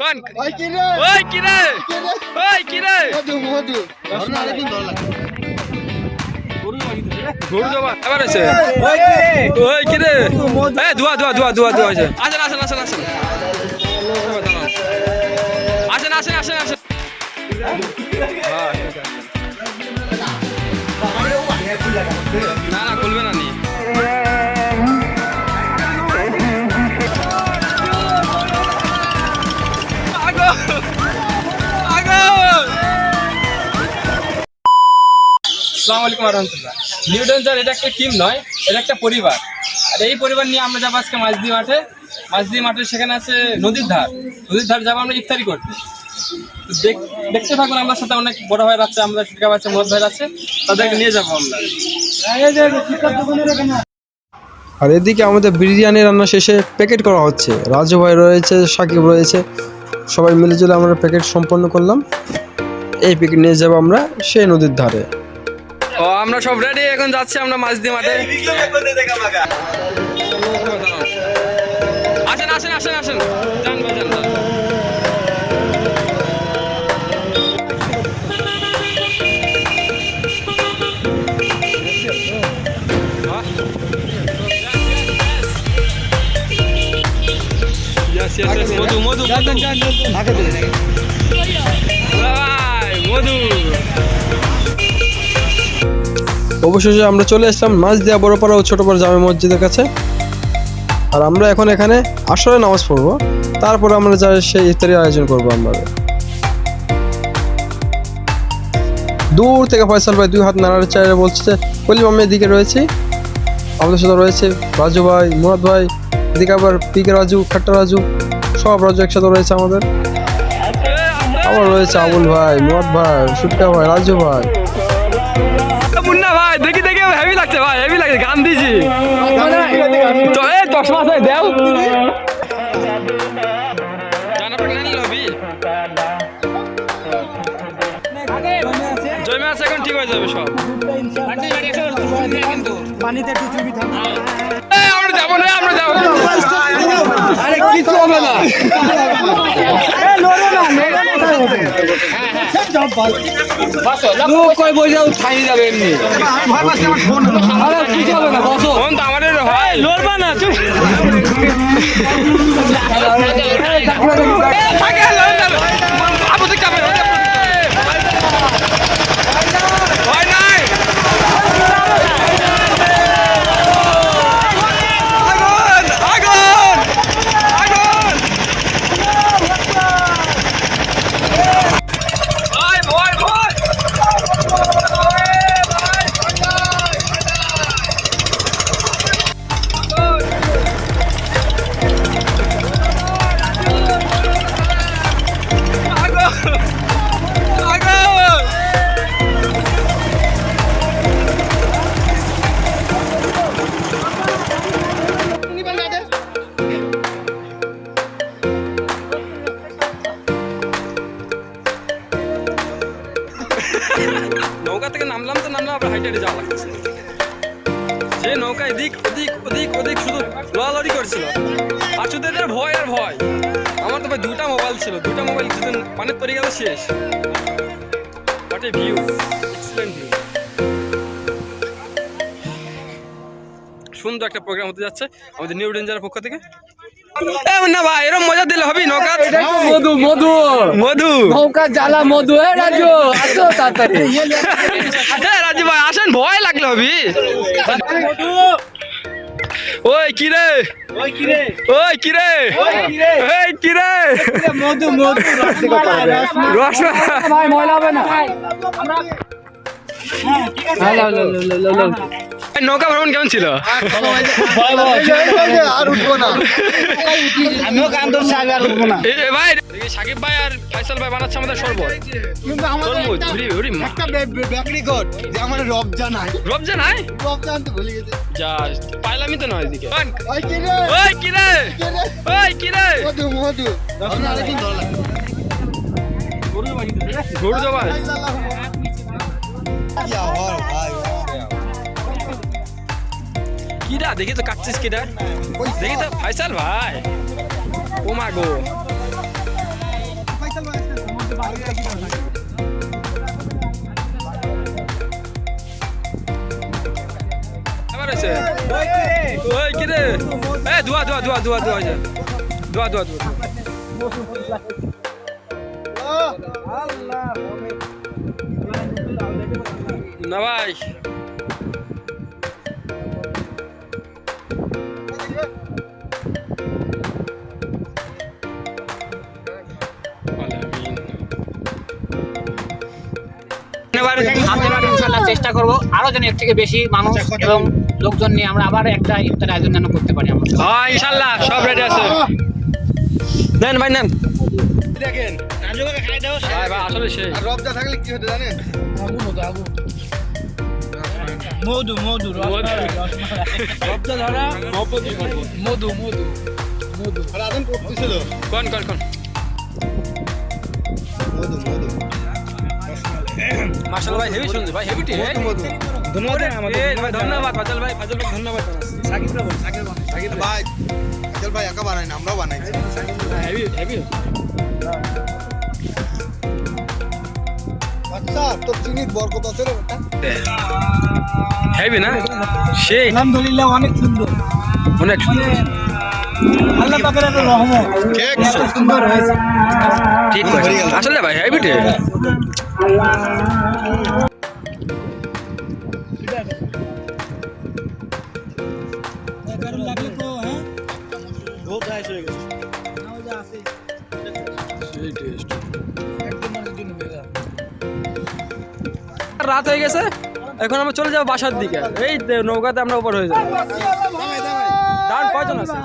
কোন ওই কি রে গরু জবা এবার আছে ওই কি রে এ দুয়া আছে আসেন না খুলবে না নি আসসালামু আলাইকুম রহমতুল্লাহ। নিউ ডেঞ্জার এটা একটা টিম নয়, এটা একটা পরিবার। আর এই পরিবার নিয়ে আমরা যাবো আজকে মাঝদি মাঠে সেখানে আছে নদীর ধার যাবো আমরা ইফতারি করতে। দেখতে থাকুন, আমার সাথে অনেক বড় ভাই আছে, আমরা শিক্ষা আছে, মহৎ ভাই আছে, তাদেরকে নিয়ে যাবো আমরা। আর এদিকে আমাদের বিরিয়ানি রান্না শেষে প্যাকেট করা হচ্ছে। রাজু ভাই রয়েছে, সাকিব রয়েছে, সবাই মিলে চলে আমরা প্যাকেট সম্পন্ন করলাম। এই প্যাকেট নিয়ে যাবো আমরা সেই নদীর ধারে। ও আমরা সব রেডি, এখন যাচ্ছি আমরা মাঝদি মাঠে। আসেন যান ভাই যান। মধু অবশেষে আমরা চলে আসলাম মাঝদিয়া বড়পাড়া ও ছোটপাড়া জামে মসজিদের কাছে। আর আমরা এখন এখানে আসরে নামাজ পড়বো, তারপর আমরা যাই সেই ইফতারির আয়োজন করবো। আমরা দূর থেকে ফয়সাল ভাই 2 হাত নাড়ার চাইলে বলছে যে কলিম আমি এদিকে রয়েছি, আমাদের সাথে রয়েছে রাজু ভাই, মুরাদ ভাই, এদিকে আবার পিকে রাজু, খাট্টা রাজু, সব রাজু একসাথে রয়েছে আমাদের। আবার রয়েছে আবুল ভাই, মুরাদ ভাই, সুটকা ভাই, রাজু ভাই, মুন্না ভাই। দেখি হেভি লাগছে ভাই, হেভি লাগছে, গান দিছি তো এ 10 মাস হয় দেও জানা পাক নানি লবি জয়মে আছে, এখন ঠিক হয়ে যাবে সব। কিন্তু পানিতে পৃথিবী থামবে। আমরা যাবো না আরে কিছু হবে না। লোক কই বইজাও ছাই যাবে এমনি। আরে কিছু হবে না, বসো। ফোন তো আমাদের ভাই, লড়বা না তুই। থাকে লড় না। আপু তুই কামে হয় নাই। নৌকা থেকে নামলাম আবার হাইটে যাওয়া লাগছে। যে নৌকা এদিক শুধু লড়ালড়ি করছিল, আর শুধু এদের ভয়। আমার তো ভাই 2টা মোবাইল ছিল, 2টা মোবাইল কিছুদিন পানির পড়ে গেল, শেষ। What a view, excellent view. সুন্দর একটা প্রোগ্রাম হতে যাচ্ছে আমাদের নিউ ডেঞ্জারের পক্ষ থেকে। না ভাই এরকম মজা দিলে হবে নৌকা। মধু নৌকা জ্বালা মধু। রাজু আসো তাড়াতাড়ি। রাজু ভাই আসেন, ভয় লাগলে হবে। ওই কিরে মধু রসমালাই ময়লা হবে না। নৌকা ভ্রমণ কেমন ছিল? আর উঠবো না, আমিও কান্দর সাহেব আর উঠবো না। ভাই সাকিব ভাই আর ফয়সাল ভাই বানাচ্ছে আমাদের শরবত। কিন্তু আমাদের একটা ব্যাকরিকট যে আমাদের রবজান তো ভুলে গেছে। জাস্ট পাইলামই তো নয় এদিকে। ওই কিরে মধু গরু জবাই। কিরা দেখি তো কাটছিস, কিরা দেখি তো ফয়সাল ভাই। ও মা গো ধোয়া ধোয়া ধোয়া ধোয়া ধোয়া হয়ে যায় ধোয়া ধোয়া ধোয়া না ভাই আমরা ইনশাআল্লাহ চেষ্টা করব আরো যেন এর থেকে বেশি মানুষ এবং লোকজন নিয়ে আমরা আবার একটা ইফতার আয়োজন যেন করতে পারি আমরা। হ্যাঁ ইনশাআল্লাহ সব রেডি আছে নেন ভাই নেন দেখেন রাজুকে খাই দাও ভাই ভাই আসলে সেই আর রবজা থাকলে কি হতো জানেন মধু মধু রবজা ধরা মধু মধু মধু আর আদম করতেছিল কোন কোন কোন মধু মধু মাশাআল্লাহ ভাই হেভি শুনছে ভাই হেভি টি ধন্যবাদ ভাই ধন্যবাদ ফাজল ভাই ধন্যবাদ সাকিব ভাই আজল ভাই একা বানাই না আমরাও বানাইছি হেভি হেভি আচ্ছা তো চিনির বরকত আছে রে বেটা হেভি না সেই আলহামদুলিল্লাহ অনেক সুন্দর অনেক আল্লাহ পাকের একটা রহমত ঠিক সুন্দর হয়েছে ঠিক আছে আসলে ভাই হেভি টি লাগলে তো হ্যাঁ বহুত গাইস হয়ে গেছে নাও যা আছে সেই টেস্ট একদম মানুষের জন্য বেরা রাত হয়ে গেছে এখন আমরা চলে যাবো বাসার দিকে এই নৌকাতে আমরা উপর হয়ে যাবো দামাই দামাই দাঁড় কয়জন আছে